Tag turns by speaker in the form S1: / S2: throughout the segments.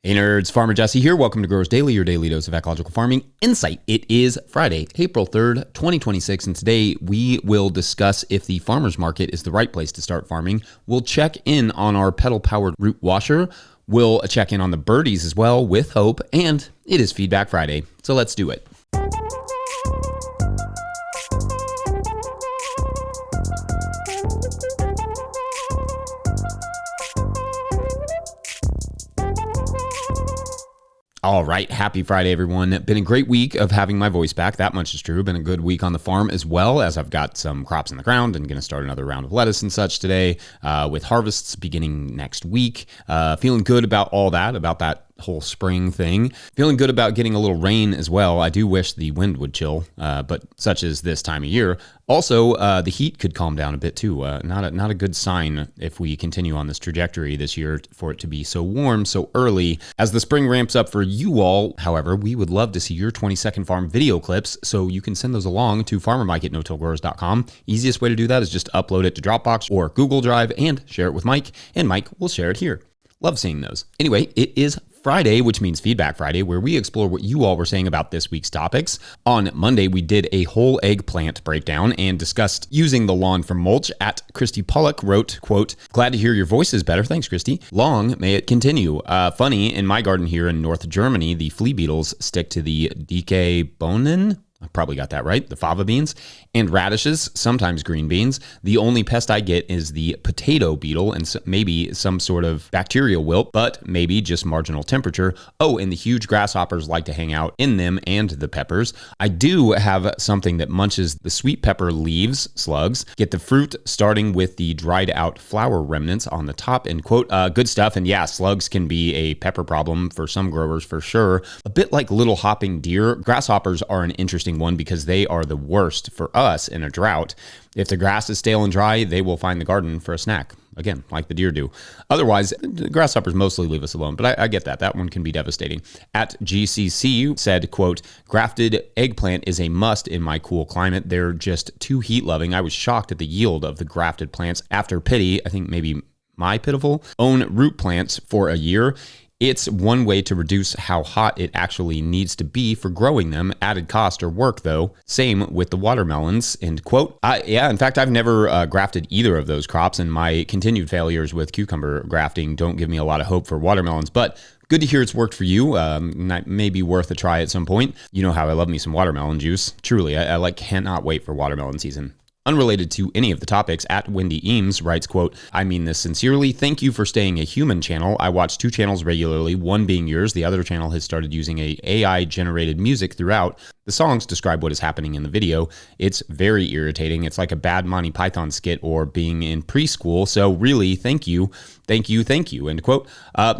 S1: Hey nerds, Farmer Jesse here. Welcome to Growers Daily, your daily dose of ecological farming insight. It is Friday, April 3rd, 2026, and today we will discuss if the farmer's market is the right place to start farming. We'll check in on our pedal-powered root washer. We'll check in on the birdies as well with Hope, and it is Feedback Friday, so let's do it. All right, happy Friday, everyone. Been a great week of having my voice back. That much is true. Been a good week on the farm as well, as I've got some crops in the ground and going to start another round of lettuce and such today with harvests beginning next week. Feeling good about all that, about that whole spring thing. Feeling good about getting a little rain as well. I do wish the wind would chill, but such is this time of year. Also, the heat could calm down a bit too. Not a good sign if we continue on this trajectory this year for it to be so warm so early. As the spring ramps up for you all, however, we would love to see your 20-second farm video clips, so you can send those along to farmermike@no-tillgrowers.com. Easiest way to do that is just upload it to Dropbox or Google Drive and share it with Mike, and Mike will share it here. Love seeing those. Anyway, it is Friday, which means Feedback Friday, where we explore what you all were saying about this week's topics. On Monday, we did a whole eggplant breakdown and discussed using the lawn for mulch. At Christy Pollock wrote, quote, "Glad to hear your voice is better. Thanks, Christy. Long may it continue." Funny, in my garden here in North Germany, the flea beetles stick to the DK Bohnen. I probably got that right, the fava beans, and radishes, sometimes green beans. The only pest I get is the potato beetle and maybe some sort of bacterial wilt, but maybe just marginal temperature. Oh, and the huge grasshoppers like to hang out in them and the peppers. I do have something that munches the sweet pepper leaves, slugs, get the fruit starting with the dried out flower remnants on the top, end quote. Good stuff. And yeah, slugs can be a pepper problem for some growers for sure. A bit like little hopping deer, grasshoppers are an interesting one because they are the worst for us in a drought. If the grass is stale and dry, they will find the garden for a snack. Again, like the deer do. Otherwise, grasshoppers mostly leave us alone, but I get that. That one can be devastating. At GCC said, quote, "Grafted eggplant is a must in my cool climate. They're just too heat loving. I was shocked at the yield of the grafted plants after Pity, I think maybe my pitiful, own root plants for a year. It's one way to reduce how hot it actually needs to be for growing them. Added cost or work, though. Same with the watermelons," end quote. Yeah, in fact, I've never grafted either of those crops, and my continued failures with cucumber grafting don't give me a lot of hope for watermelons, but good to hear it's worked for you. May be worth a try at some point. You know how I love me some watermelon juice. Truly, I cannot wait for watermelon season. Unrelated to any of the topics, at Wendy Eames writes, quote, "I mean this sincerely. Thank you for staying a human channel. I watch two channels regularly, one being yours. The other channel has started using a AI-generated music throughout. The songs describe what is happening in the video. It's very irritating. It's like a bad Monty Python skit or being in preschool. So really, thank you, end quote.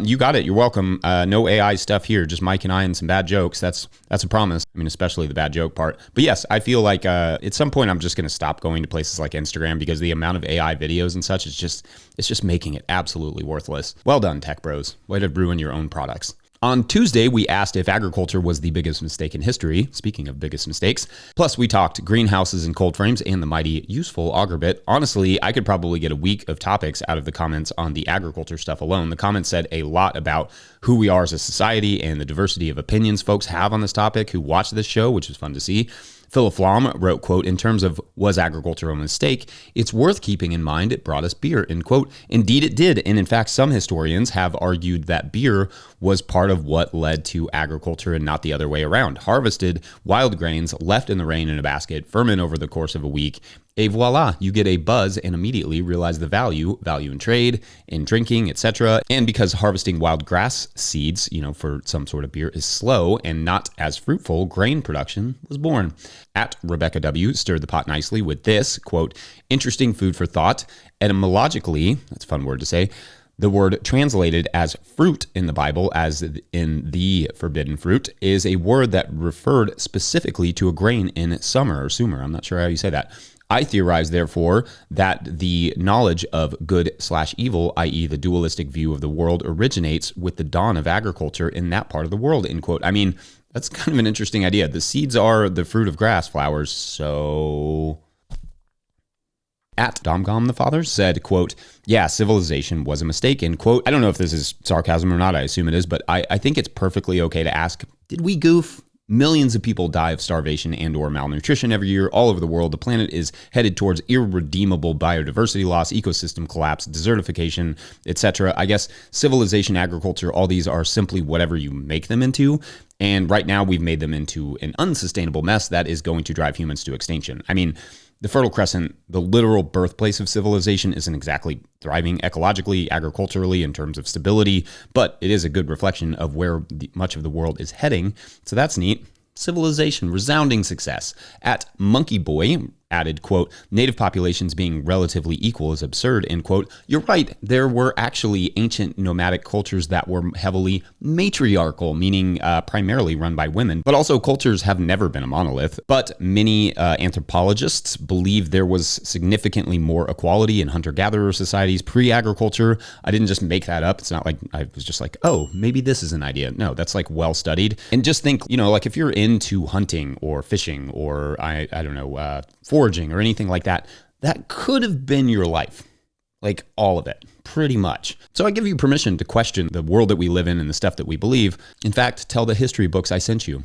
S1: You got it. You're welcome. No AI stuff here. Just Mike and I and some bad jokes. That's a promise. I mean, especially the bad joke part. But yes, I feel like at some point I'm just going to stop going to places like Instagram because the amount of AI videos and such is just making it absolutely worthless. Well done, tech bros. Way to ruin your own products. On Tuesday, we asked if agriculture was the biggest mistake in history. Speaking of biggest mistakes. Plus, we talked greenhouses and cold frames and the mighty useful auger bit. Honestly, I could probably get a week of topics out of the comments on the agriculture stuff alone. The comments said a lot about who we are as a society and the diversity of opinions folks have on this topic who watch this show, which is fun to see. Philip Flom wrote, quote, "In terms of was agriculture a mistake, it's worth keeping in mind it brought us beer," end quote. Indeed it did. And in fact, some historians have argued that beer was part of what led to agriculture and not the other way around. Harvested wild grains left in the rain in a basket, ferment over the course of a week, et voila, you get a buzz and immediately realize the value in trade, in drinking, etc. And because harvesting wild grass seeds, for some sort of beer is slow and not as fruitful, grain production was born. At Rebecca W. stirred the pot nicely with this, quote, "Interesting food for thought. Etymologically," that's a fun word to say, "the word translated as fruit in the Bible, as in the forbidden fruit, is a word that referred specifically to a grain in summer or sumer." I'm not sure how you say that. I theorize, therefore, that the knowledge of good/evil, i.e. the dualistic view of the world, originates with the dawn of agriculture in that part of the world, end quote. I mean, that's kind of an interesting idea. The seeds are the fruit of grass flowers, so At Domgom the Father said, quote, yeah, civilization was a mistake, end quote. I don't know if this is sarcasm or not. I assume it is, but I think it's perfectly okay to ask, did we goof? Millions of people die of starvation and or malnutrition every year all over the world. The planet is headed towards irredeemable biodiversity loss, ecosystem collapse, desertification, etc. I guess civilization, agriculture, all these are simply whatever you make them into. And right now we've made them into an unsustainable mess that is going to drive humans to extinction. I mean, the Fertile Crescent, the literal birthplace of civilization, isn't exactly thriving ecologically, agriculturally, in terms of stability, but it is a good reflection of where much of the world is heading. So that's neat. Civilization, resounding success. At Monkey Boy added, quote, native populations being relatively equal is absurd, end quote. You're right. There were actually ancient nomadic cultures that were heavily matriarchal, meaning primarily run by women, but also cultures have never been a monolith. But many anthropologists believe there was significantly more equality in hunter-gatherer societies pre-agriculture. I didn't just make that up. It's not like I was just like, oh, maybe this is an idea. No, that's like well studied. And just think, like if you're into hunting or fishing or I don't know, foraging or anything like that, that could have been your life. Like all of it, pretty much. So I give you permission to question the world that we live in and the stuff that we believe. In fact, tell the history books I sent you.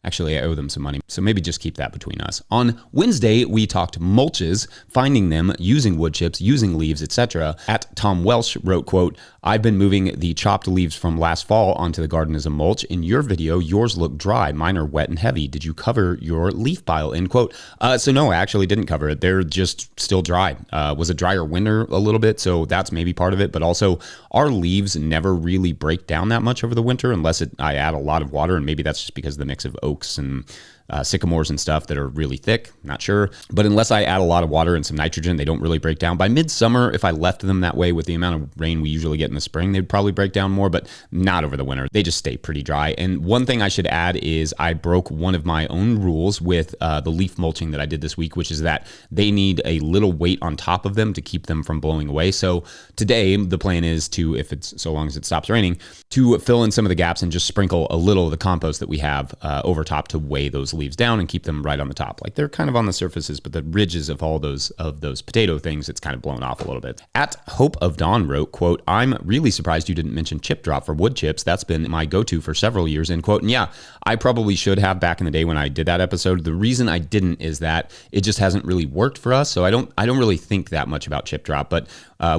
S1: Actually, I owe them some money, so maybe just keep that between us. On Wednesday, we talked mulches, finding them, using wood chips, using leaves, etc. At Tom Welsh wrote, quote, I've been moving the chopped leaves from last fall onto the garden as a mulch. In your video, yours look dry. Mine are wet and heavy. Did you cover your leaf pile, end quote? So no, I actually didn't cover it. They're just still dry. Was a drier winter a little bit, so that's maybe part of it. But also, our leaves never really break down that much over the winter unless I add a lot of water, and maybe that's just because of the mix of oaks and sycamores and stuff that are really thick, not sure. But unless I add a lot of water and some nitrogen, they don't really break down. By midsummer, if I left them that way with the amount of rain we usually get in the spring, they'd probably break down more, but not over the winter. They just stay pretty dry. And one thing I should add is I broke one of my own rules with the leaf mulching that I did this week, which is that they need a little weight on top of them to keep them from blowing away. So today, the plan is to, so long as it stops raining, to fill in some of the gaps and just sprinkle a little of the compost that we have over top to weigh those leaves down and keep them right on the top. Like they're kind of on the surfaces, but the ridges of all those potato things, it's kind of blown off a little bit. At Hope of Dawn wrote, quote, I'm really surprised you didn't mention chip drop for wood chips. That's been my go-to for several years, end quote. And yeah, I probably should have back in the day when I did that episode. The reason I didn't is that it just hasn't really worked for us. So I don't really think that much about chip drop, but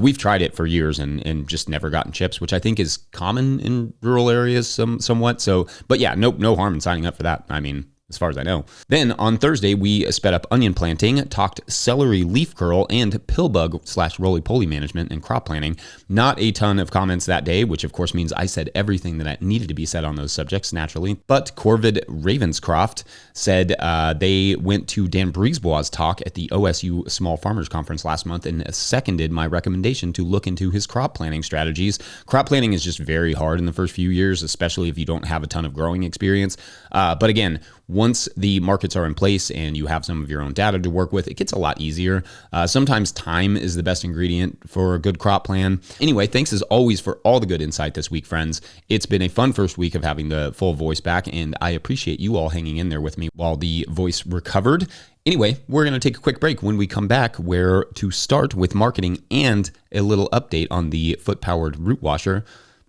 S1: we've tried it for years and just never gotten chips, which I think is common in rural areas somewhat. So, but yeah, no harm in signing up for that. I mean, as far as I know. Then on Thursday, we sped up onion planting, talked celery leaf curl, and pillbug / roly-poly management and crop planting. Not a ton of comments that day, which of course means I said everything that needed to be said on those subjects naturally. But Corvid Ravenscroft said they went to Dan Brisebois' talk at the OSU Small Farmers Conference last month and seconded my recommendation to look into his crop planting strategies. Crop planting is just very hard in the first few years, especially if you don't have a ton of growing experience. But again, once the markets are in place and you have some of your own data to work with, it gets a lot easier. Sometimes time is the best ingredient for a good crop plan. Anyway, thanks as always for all the good insight this week, friends. It's been a fun first week of having the full voice back, and I appreciate you all hanging in there with me while the voice recovered. Anyway, we're going to take a quick break. When we come back, we're to start with marketing and a little update on the foot-powered root washer,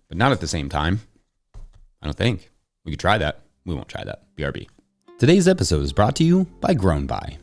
S1: but not at the same time. I don't think. We could try that. We won't try that. BRB. Today's episode is brought to you by GrownBy.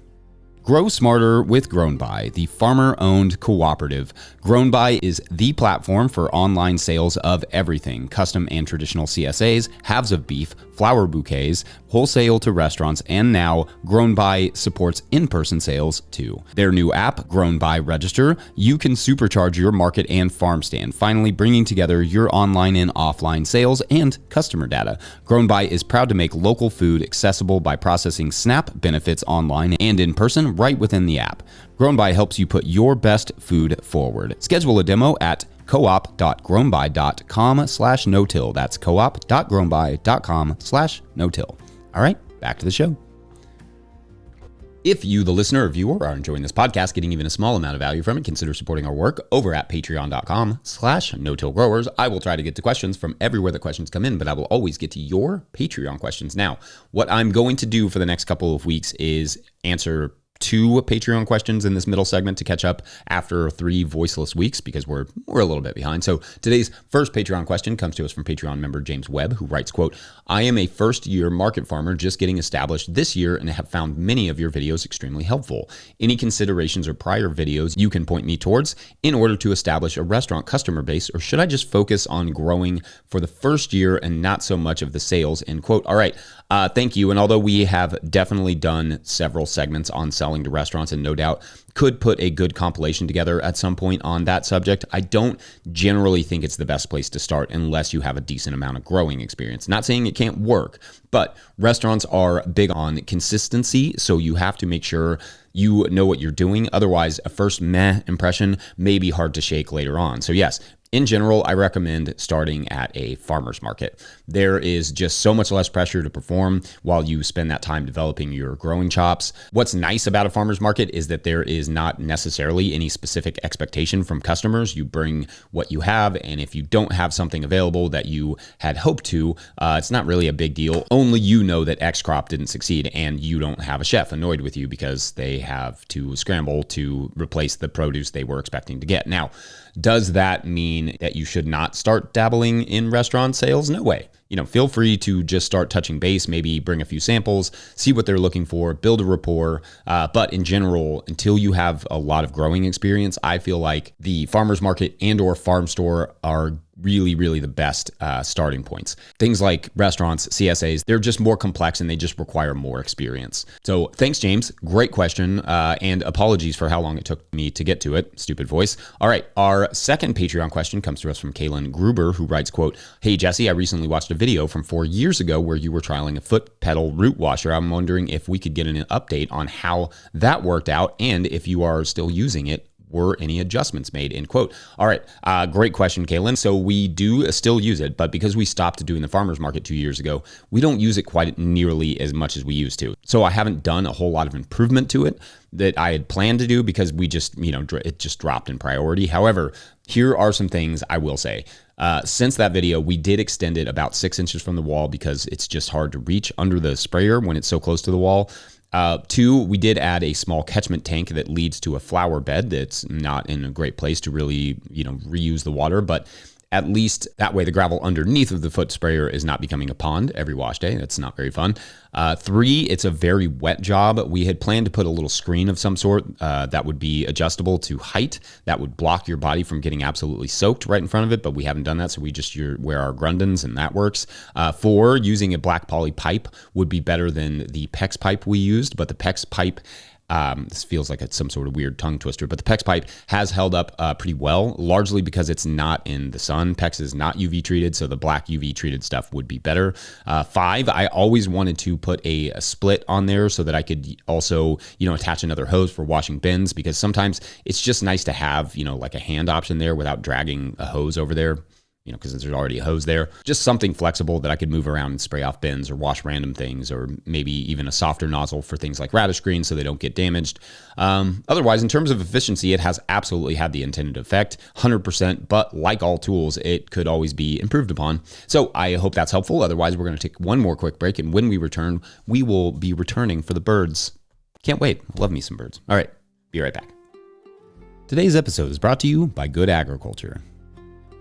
S1: Grow smarter with GrownBy, the farmer-owned cooperative. GrownBy is the platform for online sales of everything, custom and traditional CSAs, halves of beef, flower bouquets, wholesale to restaurants, and now GrownBy supports in-person sales too. Their new app, GrownBy Register, you can supercharge your market and farm stand, finally bringing together your online and offline sales and customer data. GrownBy is proud to make local food accessible by processing SNAP benefits online and in person right within the app. GrownBy helps you put your best food forward. Schedule a demo at coop.grownby.com/no-till. That's coop.grownby.com/no-till. All right, back to the show. If you, the listener or viewer, are enjoying this podcast, getting even a small amount of value from it, consider supporting our work over at patreon.com/no-till-growers. I will try to get to questions from everywhere the questions come in, but I will always get to your Patreon questions. Now, what I'm going to do for the next couple of weeks is answer 2 Patreon questions in this middle segment to catch up after 3 voiceless weeks because we're a little bit behind. So today's first Patreon question comes to us from Patreon member James Webb, who writes, quote, I am a first-year market farmer just getting established this year and have found many of your videos extremely helpful. Any considerations or prior videos you can point me towards in order to establish a restaurant customer base, or should I just focus on growing for the first year and not so much of the sales, end quote. All right. Thank you. And although we have definitely done several segments on selling to restaurants and no doubt could put a good compilation together at some point on that subject, I don't generally think it's the best place to start unless you have a decent amount of growing experience. Not saying it can't work, but restaurants are big on consistency, so you have to make sure you know what you're doing. Otherwise, a first meh impression may be hard to shake later on. So yes, in general, I recommend starting at a farmer's market. There is just so much less pressure to perform while you spend that time developing your growing chops. What's nice about a farmer's market is that there is not necessarily any specific expectation from customers. You bring what you have, and if you don't have something available that you had hoped to, it's not really a big deal. Only you know that X crop didn't succeed, and you don't have a chef annoyed with you because they have to scramble to replace the produce they were expecting to get. Now, does that mean that you should not start dabbling in restaurant sales? No way. Feel free to just start touching base, maybe bring a few samples, see what they're looking for, build a rapport. But in general, until you have a lot of growing experience, I feel like the farmer's market and or farm store are really the best starting points. Things like restaurants, CSAs, they're just more complex and they just require more experience. So thanks, James. Great question. And apologies for how long it took me to get to it. Stupid voice. All right. Our second Patreon question comes to us from Kaylin Gruber, who writes, quote, hey, Jesse, I recently watched a video from 4 years ago where you were trialing a foot pedal root washer. I'm wondering if we could get an update on how that worked out and if you are still using it. Were any adjustments made, end quote. All right. Great question, Kaylin. So we do still use it, but because we stopped doing the farmer's market 2 years ago, we don't use it quite nearly as much as we used to. So I haven't done a whole lot of improvement to it that I had planned to do because we just, it just dropped in priority. However, here are some things I will say. Since that video, we did extend it about 6 inches from the wall because it's just hard to reach under the sprayer when it's so close to the wall. 2, we did add a small catchment tank that leads to a flower bed that's not in a great place to really, reuse the water, but at least that way the gravel underneath of the foot sprayer is not becoming a pond every wash day. That's not very fun. 3, it's a very wet job. We had planned to put a little screen of some sort that would be adjustable to height that would block your body from getting absolutely soaked right in front of it, but we haven't done that, so we just wear our Grundens and that works. 4, using a black poly pipe would be better than the PEX pipe we used, but the PEX pipe this feels like it's some sort of weird tongue twister, but the PEX pipe has held up pretty well, largely because it's not in the sun. PEX is not UV treated, so the black UV treated stuff would be better. 5, I always wanted to put a split on there so that I could also, attach another hose for washing bins, because sometimes it's just nice to have, like a hand option there without dragging a hose over there. Because there's already a hose there. Just something flexible that I could move around and spray off bins or wash random things, or maybe even a softer nozzle for things like radish greens so they don't get damaged. Otherwise, in terms of efficiency, it has absolutely had the intended effect, 100%, but like all tools, it could always be improved upon. So I hope that's helpful. Otherwise, we're going to take one more quick break, and when we return, we will be returning for the birds. Can't wait. Love me some birds. All right, be right back. Today's episode is brought to you by Good Agriculture.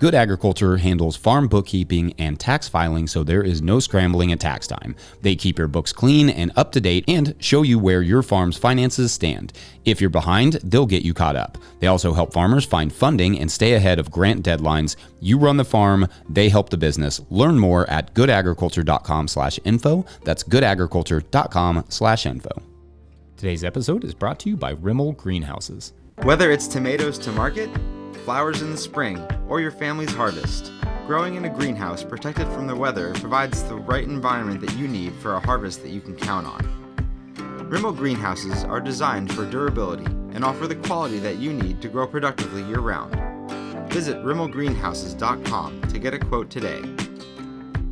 S1: Good Agriculture handles farm bookkeeping and tax filing, so there is no scrambling at tax time. They keep your books clean and up to date and show you where your farm's finances stand. If you're behind, they'll get you caught up. They also help farmers find funding and stay ahead of grant deadlines. You run the farm, they help the business. Learn more at goodagriculture.com/info. That's goodagriculture.com/info. Today's episode is brought to you by Rimmel Greenhouses.
S2: Whether it's tomatoes to market, flowers in the spring, or your family's harvest, growing in a greenhouse protected from the weather provides the right environment that you need for a harvest that you can count on. Rimmel greenhouses are designed for durability and offer the quality that you need to grow productively year-round. Visit rimmelgreenhouses.com to get a quote today.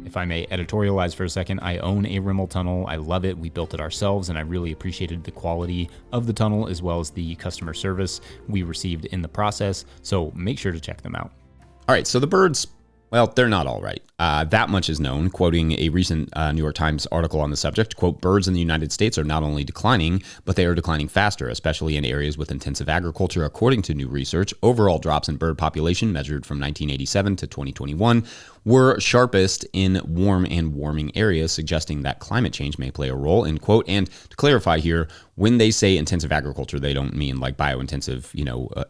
S3: If I may editorialize for a second, I own a Rimmel tunnel. I love it. We built it ourselves, and I really appreciated the quality of the tunnel as well as the customer service we received in the process. So make sure to check them out.
S1: All right, so the birds Well, they're not all right. That much is known. Quoting a recent New York Times article on the subject, quote, birds in the United States are not only declining, but they are declining faster, especially in areas with intensive agriculture. According to new research, overall drops in bird population measured from 1987 to 2021 were sharpest in warm and warming areas, suggesting that climate change may play a role, end quote. And to clarify here, when they say intensive agriculture, they don't mean like biointensive,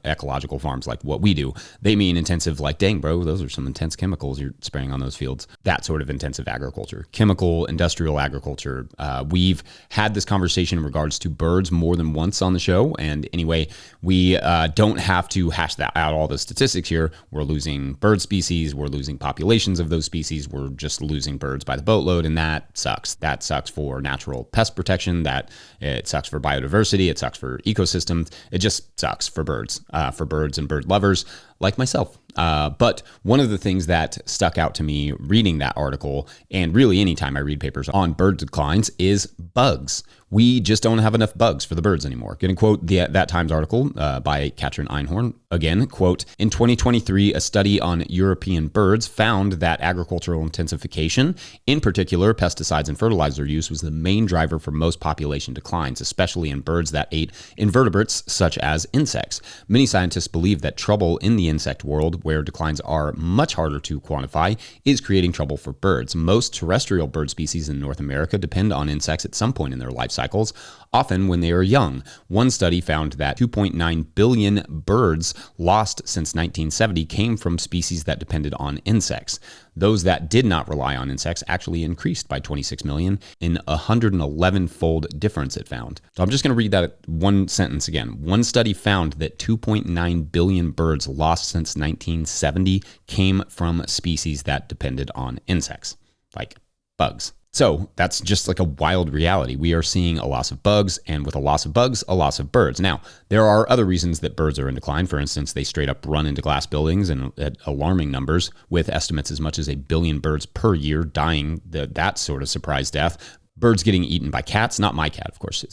S1: ecological farms like what we do. They mean intensive like, dang, bro, those are some intense chemicals you're spraying on those fields. That sort of intensive agriculture, chemical, industrial agriculture. We've had this conversation in regards to birds more than once on the show. And anyway, we don't have to hash that out, all the statistics here. We're losing bird species. We're losing populations of those species. We're just losing birds by the boatload. And that sucks. That sucks for natural pest protection. That it sucks for biodiversity. It sucks for ecosystems. It just sucks for birds and bird lovers like myself. But one of the things that stuck out to me reading that article, and really anytime I read papers on bird declines, is bugs. We just don't have enough bugs for the birds anymore. Going to quote that Times article by Katrin Einhorn again, quote, in 2023, a study on European birds found that agricultural intensification, in particular pesticides and fertilizer use, was the main driver for most population declines, especially in birds that ate invertebrates such as insects. Many scientists believe that trouble in the insect world, where declines are much harder to quantify, is creating trouble for birds. Most terrestrial bird species in North America depend on insects at some point in their life cycles, often when they are young. One study found that 2.9 billion birds lost since 1970 came from species that depended on insects. Those that did not rely on insects actually increased by 26 million in a 111-fold difference, it found. So I'm just going to read that one sentence again. One study found that 2.9 billion birds lost since 1970 came from species that depended on insects, like bugs. So that's just like a wild reality. We are seeing a loss of bugs, and with a loss of bugs, a loss of birds. Now, there are other reasons that birds are in decline. For instance, they straight up run into glass buildings and at alarming numbers, with estimates as much as 1 billion birds per year dying, that sort of surprise death. Birds getting eaten by cats, not my cat, of course.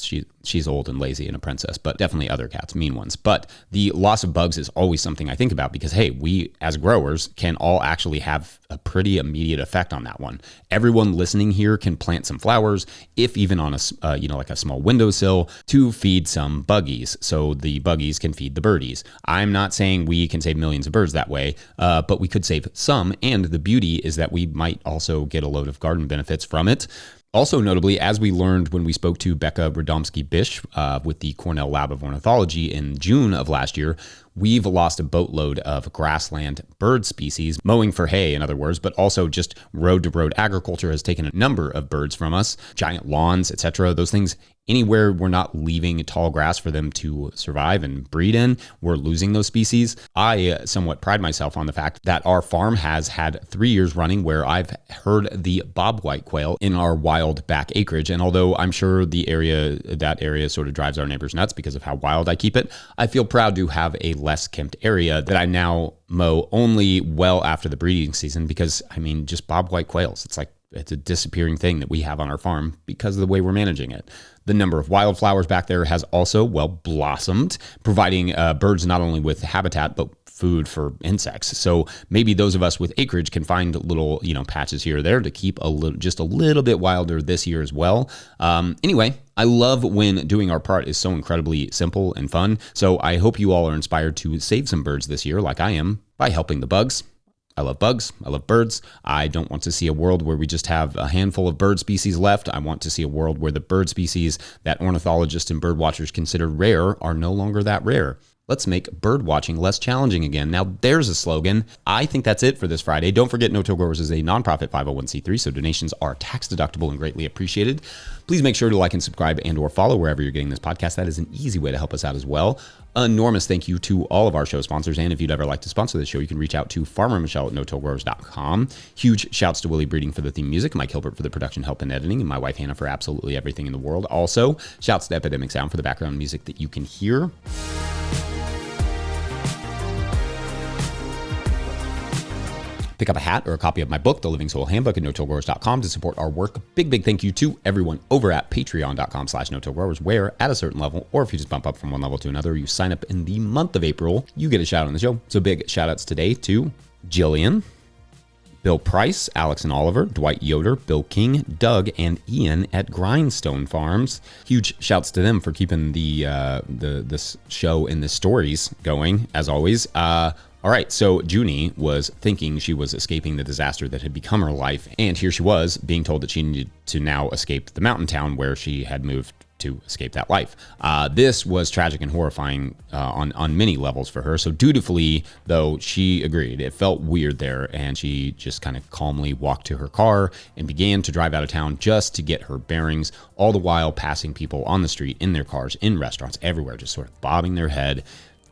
S1: She's old and lazy and a princess, but definitely other cats, mean ones. But the loss of bugs is always something I think about because, hey, we as growers can all actually have a pretty immediate effect on that one. Everyone listening here can plant some flowers, if even on like a small windowsill, to feed some buggies, so the buggies can feed the birdies. I'm not saying we can save millions of birds that way, but we could save some, and the beauty is that we might also get a load of garden benefits from it. Also notably, as we learned when we spoke to Becca Radomski-Bish with the Cornell Lab of Ornithology in June of last year, we've lost a boatload of grassland bird species, mowing for hay, in other words, but also just road-to-road agriculture has taken a number of birds from us, giant lawns, etc. Those things, anywhere we're not leaving tall grass for them to survive and breed in, we're losing those species. I somewhat pride myself on the fact that our farm has had 3 years running where I've heard the bobwhite quail in our wild back acreage. And although I'm sure that area sort of drives our neighbors nuts because of how wild I keep it, I feel proud to have a less kempt area that I now mow only well after the breeding season because, just bobwhite quails. It's a disappearing thing that we have on our farm because of the way we're managing it. The number of wildflowers back there has also, blossomed, providing birds not only with habitat, but food for insects. So maybe those of us with acreage can find little, patches here or there to keep just a little bit wilder this year as well. Anyway, I love when doing our part is so incredibly simple and fun. So I hope you all are inspired to save some birds this year like I am by helping the bugs. I love bugs. I love birds. I don't want to see a world where we just have a handful of bird species left. I want to see a world where the bird species that ornithologists and bird watchers consider rare are no longer that rare. Let's make bird watching less challenging again. Now, there's a slogan. I think that's it for this Friday. Don't forget, No Till Growers is a nonprofit 501c3, so donations are tax deductible and greatly appreciated. Please make sure to like and subscribe and or follow wherever you're getting this podcast. That is an easy way to help us out as well. Enormous thank you to all of our show sponsors. And if you'd ever like to sponsor this show, you can reach out to Farmer Michelle at notillgrowers.com. Huge shouts to Willie Breeding for the theme music, Mike Hilbert for the production help and editing, and my wife Hannah for absolutely everything in the world. Also, shouts to Epidemic Sound for the background music that you can hear. Pick up a hat or a copy of my book, The Living Soil Handbook, at notillgrowers.com to support our work. Big thank you to everyone over at patreon.com/notillgrowers, where at a certain level, or if you just bump up from one level to another, you sign up in the month of April, you get a shout out on the show. So big shout outs today to Jillian, Bill Price, Alex and Oliver, Dwight Yoder, Bill King, Doug, and Ian at Grindstone Farms. Huge shouts to them for keeping this show and the stories going, as always. All right, so Junie was thinking she was escaping the disaster that had become her life, and here she was being told that she needed to now escape the mountain town where she had moved to escape that life. This was tragic and horrifying on many levels for her. So dutifully, though, she agreed. It felt weird there, and she just kind of calmly walked to her car and began to drive out of town just to get her bearings, all the while passing people on the street, in their cars, in restaurants, everywhere, just sort of bobbing their head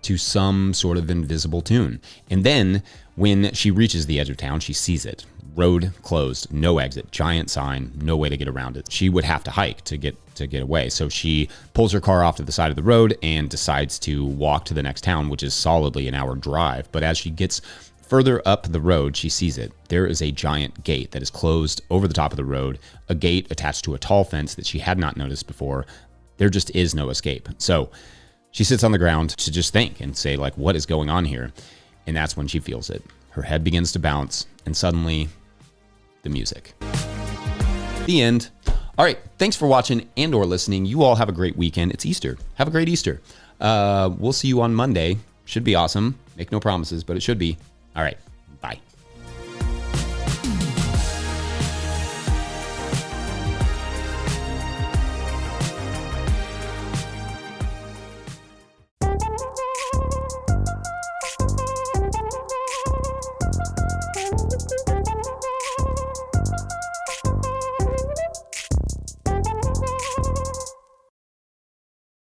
S1: to some sort of invisible tune. And then when she reaches the edge of town, she sees it. Road closed, no exit, giant sign, no way to get around it. She would have to hike to get away. So she pulls her car off to the side of the road and decides to walk to the next town, which is solidly an hour drive. But as she gets further up the road, she sees it. There is a giant gate that is closed over the top of the road, a gate attached to a tall fence that she had not noticed before. There just is no escape. So she sits on the ground to just think and say, like, what is going on here? And that's when she feels it. Her head begins to bounce, and suddenly, the music. The end. All right, thanks for watching and or listening. You all have a great weekend. It's Easter. Have a great Easter. We'll see you on Monday. Should be awesome. Make no promises, but it should be. All right.